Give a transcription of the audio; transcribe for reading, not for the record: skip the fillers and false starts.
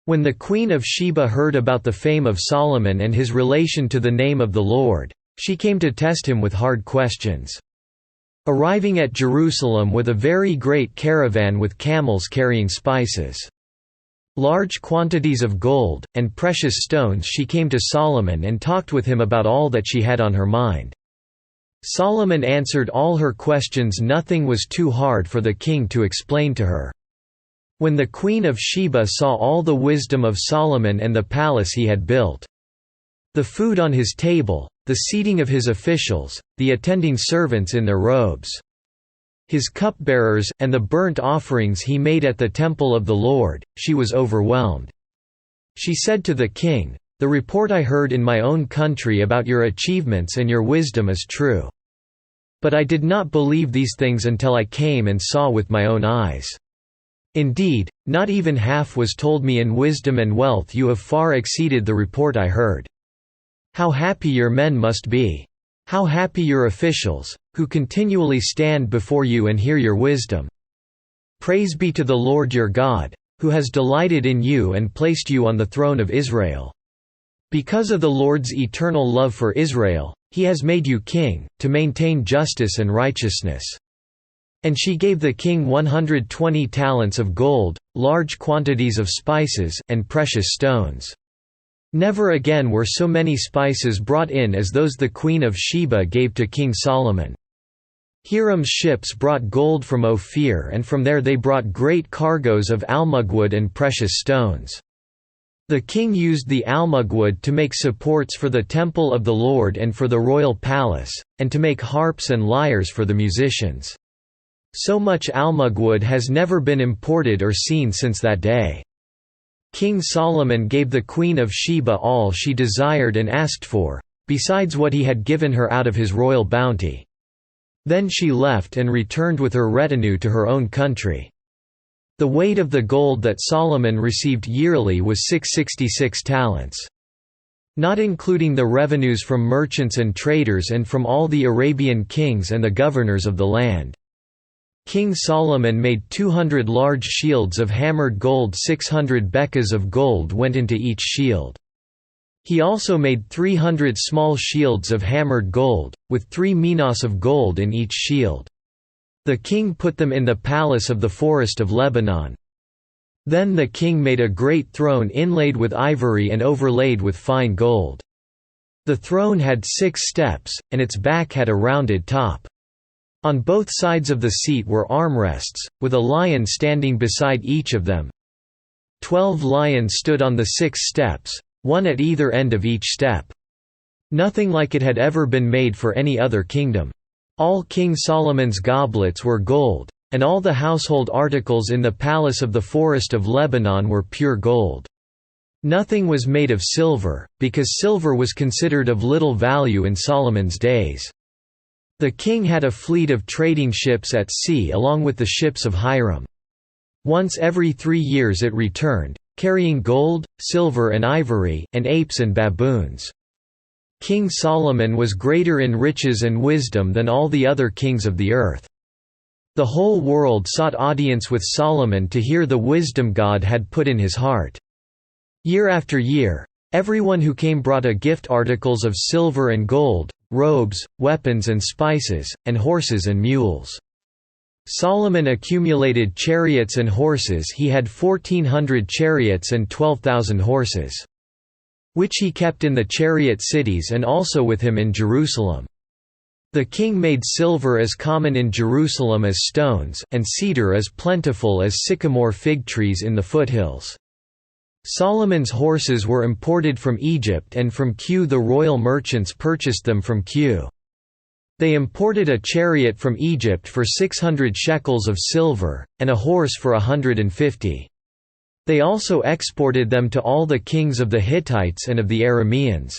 When the Queen of Sheba heard about the fame of Solomon and his relation to the name of the Lord, she came to test him with hard questions. Arriving at Jerusalem with a very great caravan with camels carrying spices, large quantities of gold, and precious stones, she came to Solomon and talked with him about all that she had on her mind. Solomon answered all her questions. Nothing was too hard for the king to explain to her. When the Queen of Sheba saw all the wisdom of Solomon and the palace he had built, the food on his table, the seating of his officials, the attending servants in their robes, his cupbearers, and the burnt offerings he made at the temple of the Lord, she was overwhelmed. She said to the king, "The report I heard in my own country about your achievements and your wisdom is true. But I did not believe these things until I came and saw with my own eyes. Indeed, not even half was told me. In wisdom and wealth you have far exceeded the report I heard. How happy your men must be! How happy your officials, who continually stand before you and hear your wisdom! Praise be to the Lord your God, who has delighted in you and placed you on the throne of Israel. Because of the Lord's eternal love for Israel, he has made you king, to maintain justice and righteousness." And she gave the king 120 talents of gold, large quantities of spices, and precious stones. Never again were so many spices brought in as those the Queen of Sheba gave to King Solomon. Hiram's ships brought gold from Ophir, and from there they brought great cargoes of almugwood and precious stones. The king used the almugwood to make supports for the temple of the Lord and for the royal palace, and to make harps and lyres for the musicians. So much almugwood has never been imported or seen since that day. King Solomon gave the Queen of Sheba all she desired and asked for, besides what he had given her out of his royal bounty. Then she left and returned with her retinue to her own country. The weight of the gold that Solomon received yearly was 666 talents. Not including the revenues from merchants and traders and from all the Arabian kings and the governors of the land. King Solomon made 200 large shields of hammered gold. 600 bekas of gold went into each shield. He also made 300 small shields of hammered gold, with 3 minas of gold in each shield. The king put them in the palace of the forest of Lebanon. Then the king made a great throne inlaid with ivory and overlaid with fine gold. The throne had 6 steps, and its back had a rounded top. On both sides of the seat were armrests, with a lion standing beside each of them. 12 lions stood on the 6 steps, one at either end of each step. Nothing like it had ever been made for any other kingdom. All King Solomon's goblets were gold, and all the household articles in the palace of the forest of Lebanon were pure gold. Nothing was made of silver, because silver was considered of little value in Solomon's days. The king had a fleet of trading ships at sea along with the ships of Hiram. Once every 3 years it returned, carrying gold, silver and ivory, and apes and baboons. King Solomon was greater in riches and wisdom than all the other kings of the earth. The whole world sought audience with Solomon to hear the wisdom God had put in his heart. Year after year, everyone who came brought a gift, articles of silver and gold, robes, weapons and spices, and horses and mules. Solomon accumulated chariots and horses. He had 1,400 chariots and 12,000 horses, which he kept in the chariot cities and also with him in Jerusalem. The king made silver as common in Jerusalem as stones, and cedar as plentiful as sycamore fig trees in the foothills. Solomon's horses were imported from Egypt, and from Kue the royal merchants purchased them from Kue. They imported a chariot from Egypt for 600 shekels of silver, and a horse for 150. They also exported them to all the kings of the Hittites and of the Arameans.